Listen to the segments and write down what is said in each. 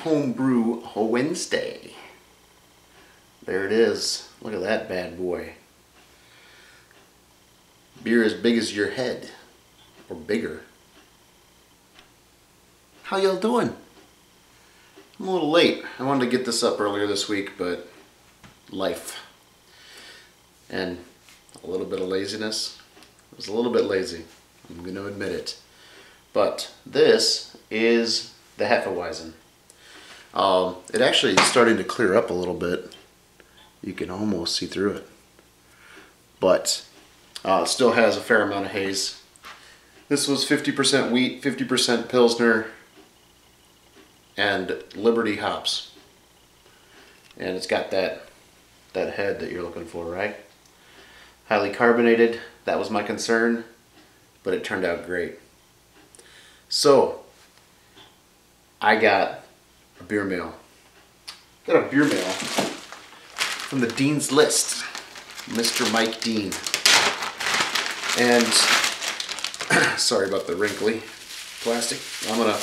Homebrew Wednesday. There it is. Look at that bad boy. Beer as big as your head, or bigger. How y'all doing? I'm a little late. I wanted to get this up earlier this week, but life and a little bit of laziness. I was a little bit lazy, I'm going to admit it. But this is the Hefeweizen. It actually is starting to clear up a little bit. You can almost see through it. But it still has a fair amount of haze. This was 50% wheat, 50% Pilsner, and Liberty hops. And it's got that head that you're looking for, right? Highly carbonated. That was my concern, but it turned out great. So, I got a beer mail. Got a beer mail from the Dean's List, Mr. Mike Dean. And, sorry about the wrinkly plastic. I'm gonna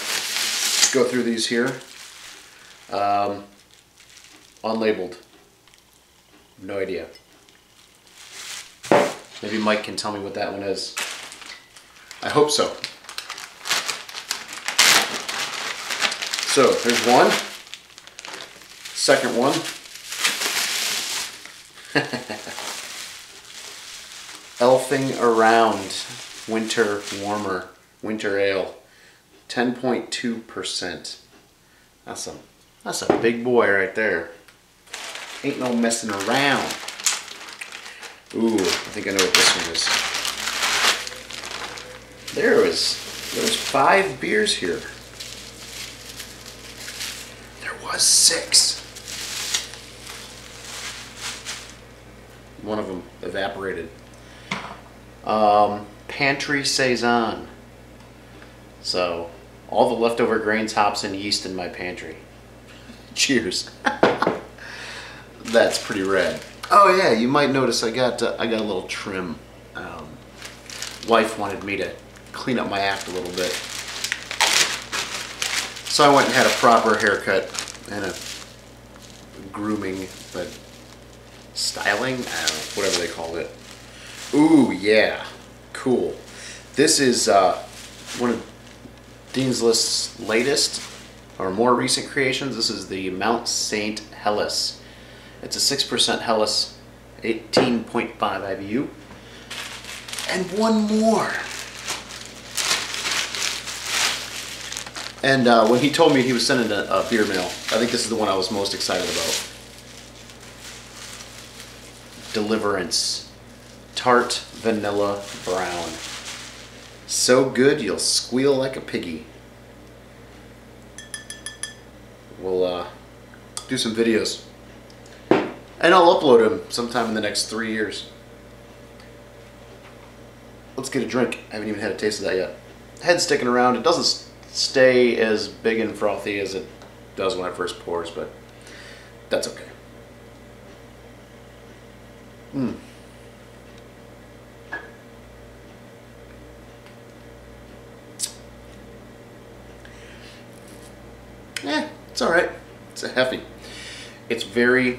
go through these here. Unlabeled. No idea. Maybe Mike can tell me what that one is. I hope so. So, there's one. Second one. Elfing Around Winter Warmer Winter Ale. 10.2%. That's a big boy right there. Ain't no messing around. Ooh, I think I know what this one is. There's 5 beers here. There was 6. One of them evaporated. Pantry Saison. So, all the leftover grains, hops, and yeast in my pantry. Cheers. That's pretty rad. Oh yeah, you might notice I got a little trim. Wife wanted me to clean up my act a little bit, so I went and had a proper haircut and a grooming, but styling, I don't know, whatever they called it. Ooh yeah, cool. This is one of Dean's List's latest or more recent creations. This is the Mount St. Hellas. It's a 6% Hellas, 18.5 IBU. And one more. And when he told me he was sending a beer mail, I think this is the one I was most excited about. Deliverance. Tart Vanilla Brown. So good you'll squeal like a piggy. We'll do some videos. And I'll upload them sometime in the next 3 years. Let's get a drink. I haven't even had a taste of that yet. Head's sticking around. It doesn't stay as big and frothy as it does when it first pours, but that's okay. It's alright. It's a Heffy. It's very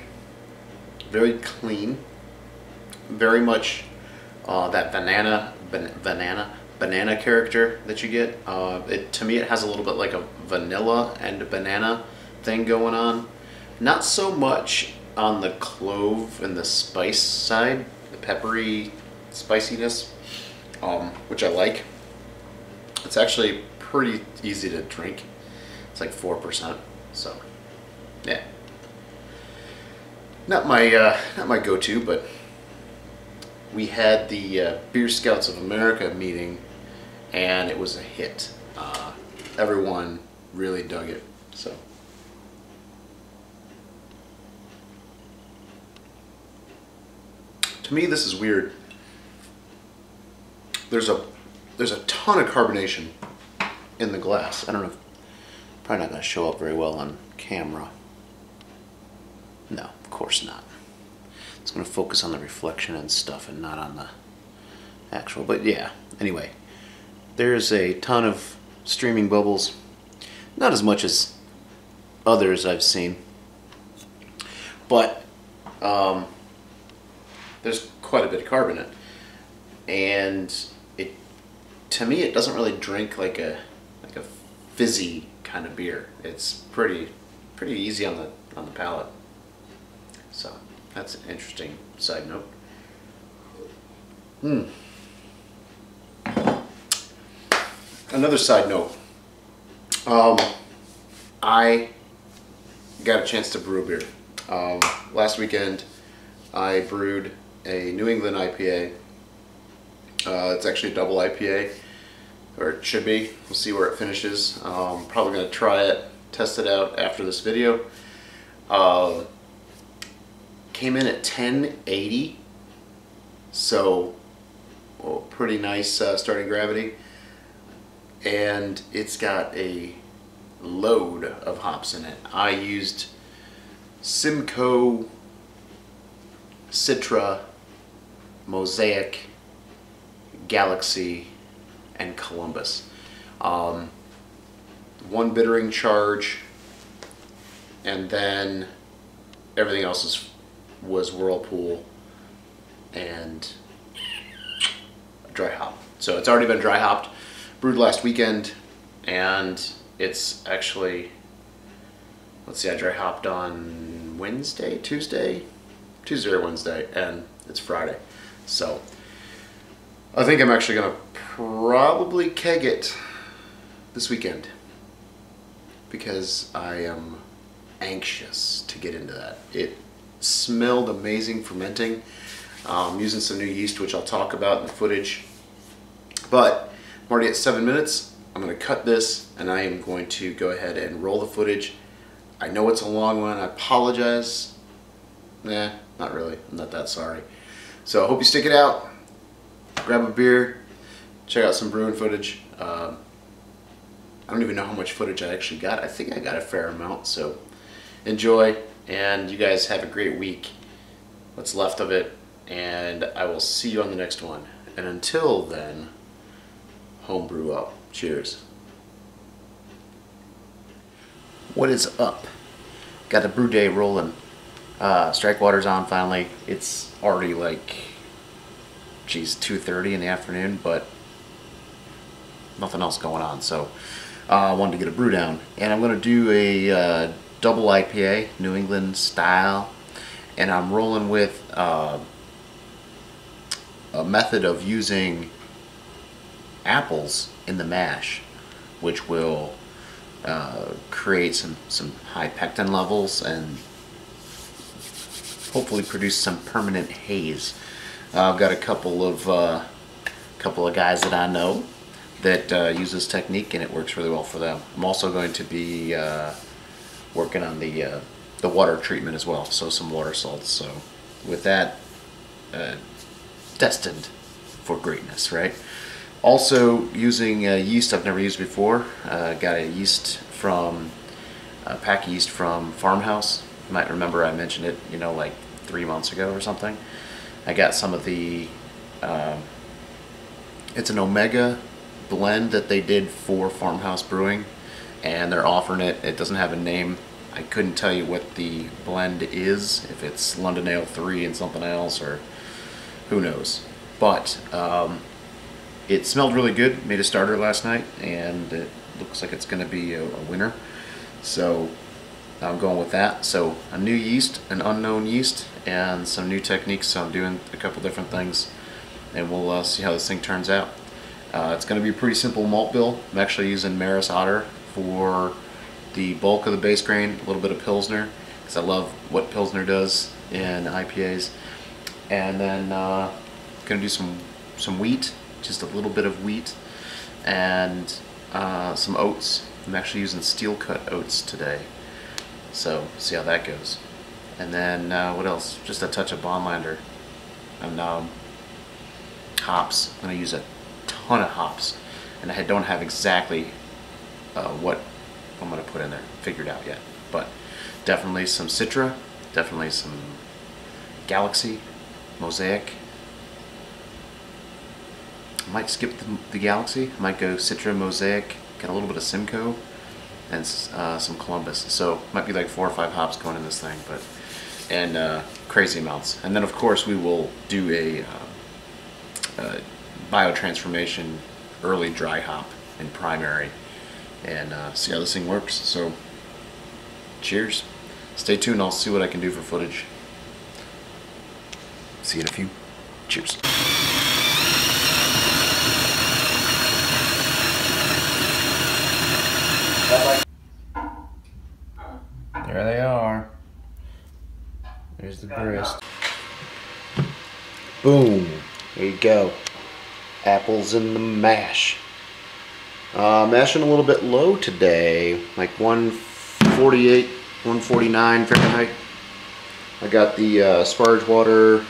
clean. Very much that banana character that you get. To me, it has a little bit like a vanilla and a banana thing going on. Not so much on the clove and the spice side, the peppery spiciness, which I like. It's actually pretty easy to drink. It's like 4%, so yeah. Not my go-to, but we had the Beer Scouts of America meeting, and it was a hit. Everyone really dug it. So, to me, this is weird. There's a ton of carbonation in the glass. I don't know. Probably not going to show up very well on camera. No, of course not. It's going to focus on the reflection and stuff and not on the actual, but yeah, anyway, there's a ton of streaming bubbles. Not as much as others I've seen. But there's quite a bit of carb in it, and to me it doesn't really drink like a fizzy kind of beer. It's pretty easy on the palate. So that's an interesting side note. Another side note. I got a chance to brew a beer. Last weekend I brewed a New England IPA. It's actually a double IPA, or it should be. We'll see where it finishes. Probably going to try it, test it out after this video. Came in at 1080, so pretty nice starting gravity, and it's got a load of hops in it. I used Simcoe, Citra, Mosaic, Galaxy, and Columbus. One bittering charge, and then everything else was Whirlpool and dry hop. So it's already been dry hopped, brewed last weekend, and it's actually, let's see, I dry hopped on Tuesday or Wednesday, and it's Friday. So I think I'm actually gonna probably keg it this weekend because I am anxious to get into that. It smelled amazing fermenting. Using some new yeast, which I'll talk about in the footage. But I'm already at 7 minutes. I'm going to cut this, and I am going to go ahead and roll the footage. I know it's a long one. I apologize. Nah, not really. I'm not that sorry. So I hope you stick it out. Grab a beer. Check out some brewing footage. I don't even know how much footage I actually got. I think I got a fair amount. So enjoy, and you guys have a great week. What's left of it. And I will see you on the next one. And until then, homebrew up. Cheers. What is up? Got the brew day rolling. Strike water's on finally. It's already like, geez, 2:30 in the afternoon, but nothing else going on. So I wanted to get a brew down. And I'm going to do a double IPA, New England style. And I'm rolling with a method of using apples in the mash, which will create some high pectin levels and hopefully produce some permanent haze. I've got a couple of guys that I know that use this technique, and it works really well for them. I'm also going to be working on the water treatment as well, so some water salts. So with that, destined for greatness, right? Also using yeast I've never used before. Got a yeast from pack yeast from Farmhouse. You might remember I mentioned it, like 3 months ago or something. I got some of the it's an Omega blend that they did for Farmhouse Brewing, and they're offering it. It doesn't have a name. I couldn't tell you what the blend is, if it's London Ale 3 and something else, or who knows. But it smelled really good. Made a starter last night, and it looks like it's going to be a winner. So I'm going with that. So a new yeast, an unknown yeast, and some new techniques. So I'm doing a couple different things, and we'll see how this thing turns out. It's going to be a pretty simple malt bill. I'm actually using Maris Otter for the bulk of the base grain, a little bit of Pilsner, because I love what Pilsner does in IPAs. And then going to do some wheat, just a little bit of wheat, and some oats. I'm actually using steel cut oats today, so see how that goes. And then what else? Just a touch of Bonlander and hops. I'm going to use a ton of hops, and I don't have exactly what I'm going to put in there figured out yet, but definitely some Citra, definitely some Galaxy, Mosaic. I might skip the Galaxy. I might go Citra, Mosaic, get a little bit of Simcoe, and some Columbus. So might be like 4 or 5 hops going in this thing, but and crazy amounts. And then of course we will do a biotransformation early dry hop in primary and see how this thing works. So cheers. Stay tuned, I'll see what I can do for footage. See you in a few. Cheers. There they are. There's the grist. Boom. There you go. Apples in the mash. Mashing a little bit low today, like 148, 149 Fahrenheit. I got the sparge water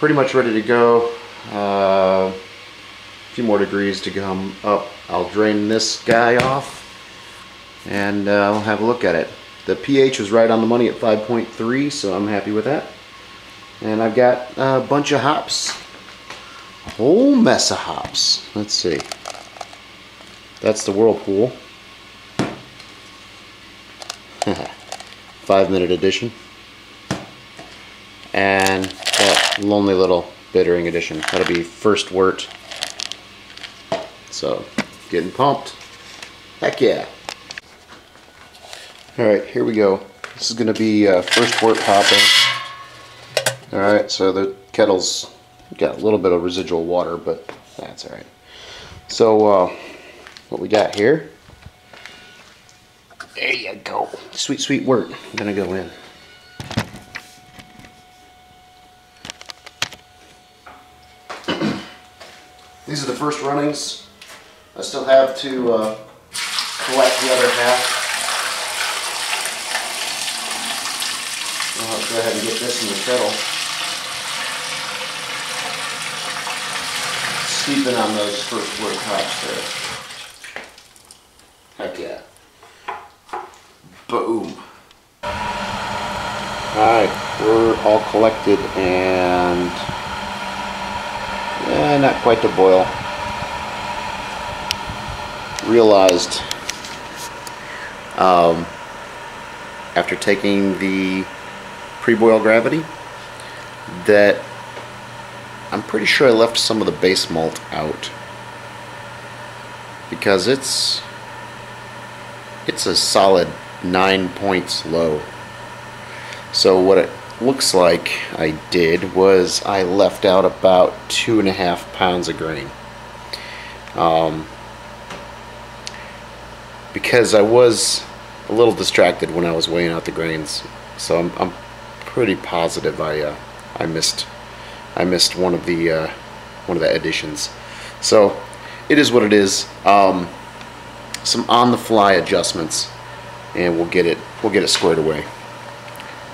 pretty much ready to go. A few more degrees to come up. I'll drain this guy off and I'll have a look at it. The pH was right on the money at 5.3, so I'm happy with that. And I've got a bunch of hops. A whole mess of hops. Let's see. That's the Whirlpool. 5-minute edition. And that lonely little bittering edition. That'll be first wort. So, getting pumped. Heck yeah. Alright, here we go. This is going to be first wort hopping. Alright, so the kettle's got a little bit of residual water, but that's alright. So, what we got here. There you go. Sweet, sweet wort. Gonna go in. These are the first runnings. I still have to collect the other half. I'll go ahead and get this in the kettle. Steeping on those first wort hops there. Heck yeah. Boom. Alright, we're all collected and not quite to boil. Realized after taking the pre-boil gravity that I'm pretty sure I left some of the base malt out because it's a solid 9 points low. So what it looks like I did was I left out about 2.5 pounds of grain. Because I was a little distracted when I was weighing out the grains, so I'm pretty positive I missed one of the additions. So it is what it is. Some on-the-fly adjustments, and we'll get it squared away.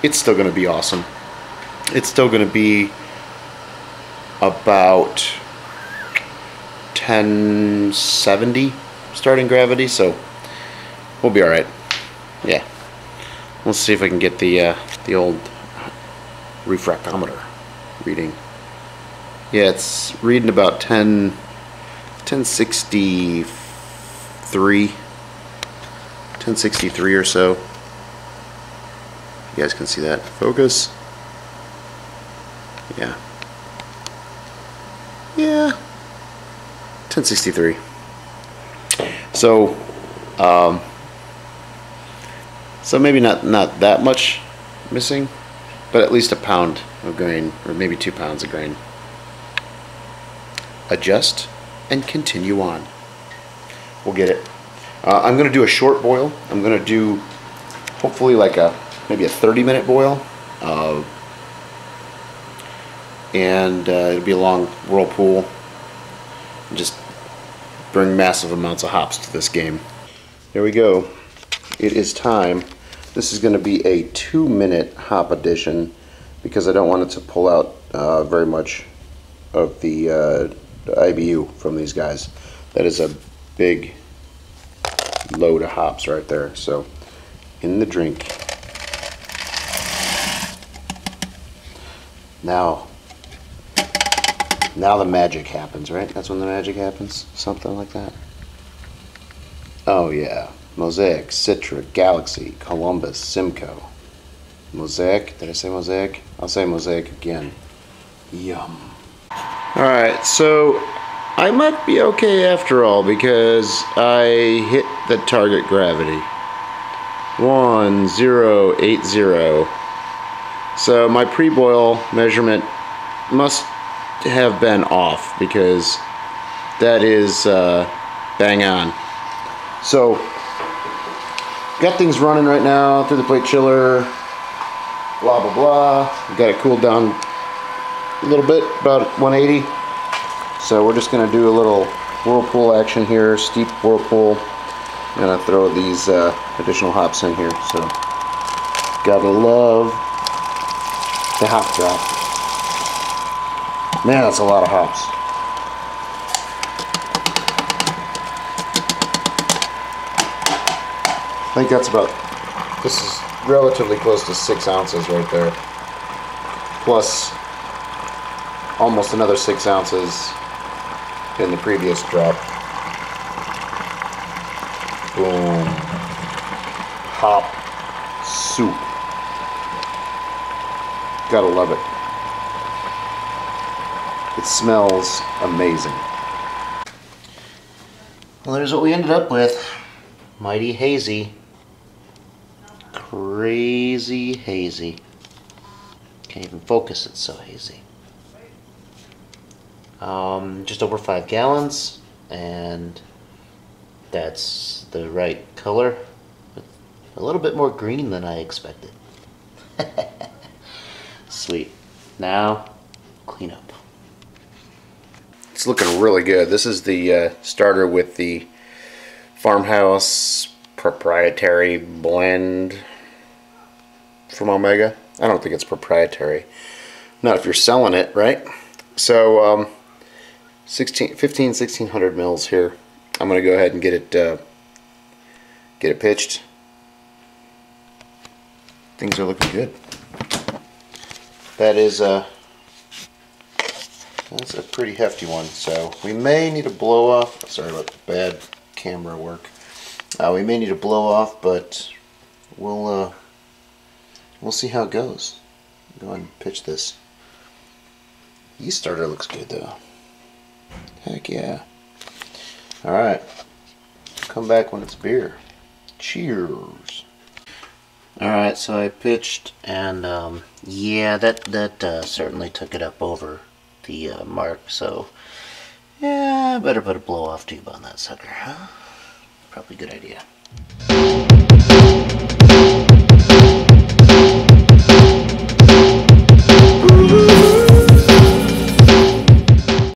It's still going to be awesome. It's still going to be about 1070 starting gravity, so we'll be all right. Yeah. Let's see if I can get the old refractometer reading. Yeah, it's reading about 1063 or so. You guys can see that. Focus. Yeah. Yeah. 1063. So, so maybe not that much missing, but at least a pound of grain, or maybe 2 pounds of grain. Adjust and continue on. We'll get it. I'm going to do a short boil. I'm going to do hopefully like maybe a 30-minute boil, and it'll be a long whirlpool. Just bring massive amounts of hops to this game. There we go. It is time. This is going to be a 2-minute hop addition because I don't want it to pull out very much of the IBU from these guys. That is a big load of hops right there. So in the drink. Now the magic happens, right? That's when the magic happens, something like that. Oh yeah, Mosaic, Citra, Galaxy, Columbus, Simcoe. Mosaic, did I say Mosaic? I'll say Mosaic again. Yum. Alright, so I might be okay after all because I hit the target gravity. 1080. So my pre-boil measurement must have been off because that is bang on. So got things running right now through the plate chiller, blah blah blah. Got it cooled down a little bit, about 180. So we're just gonna do a little whirlpool action here, steep whirlpool. I'm gonna throw these additional hops in here. So gotta love the hop drop. Man, that's a lot of hops. I think that's about, this is relatively close to 6 ounces right there. Plus almost another 6 ounces in the previous drop. Boom. Hop soup. Gotta love it. It smells amazing. Well, there's what we ended up with. Mighty hazy. Crazy hazy. Can't even focus, it's so hazy. Just over 5 gallons, and that's the right color. A little bit more green than I expected. Sweet. Now, clean up. It's looking really good. This is the starter with the Farmhouse proprietary blend from Omega. I don't think it's proprietary. Not if you're selling it, right? So 1600 mils here. I'm gonna go ahead and get it pitched. Things are looking good. That is that's a pretty hefty one, so we may need a blow off. Sorry about the bad camera work. We may need a blow off, but we'll see how it goes. Go ahead and pitch this. Yeast starter looks good though. Heck yeah. Alright. Come back when it's beer. Cheers. Alright, so I pitched, and yeah, that certainly took it up over the mark, so yeah, I better put a blow off tube on that sucker, huh? Probably a good idea.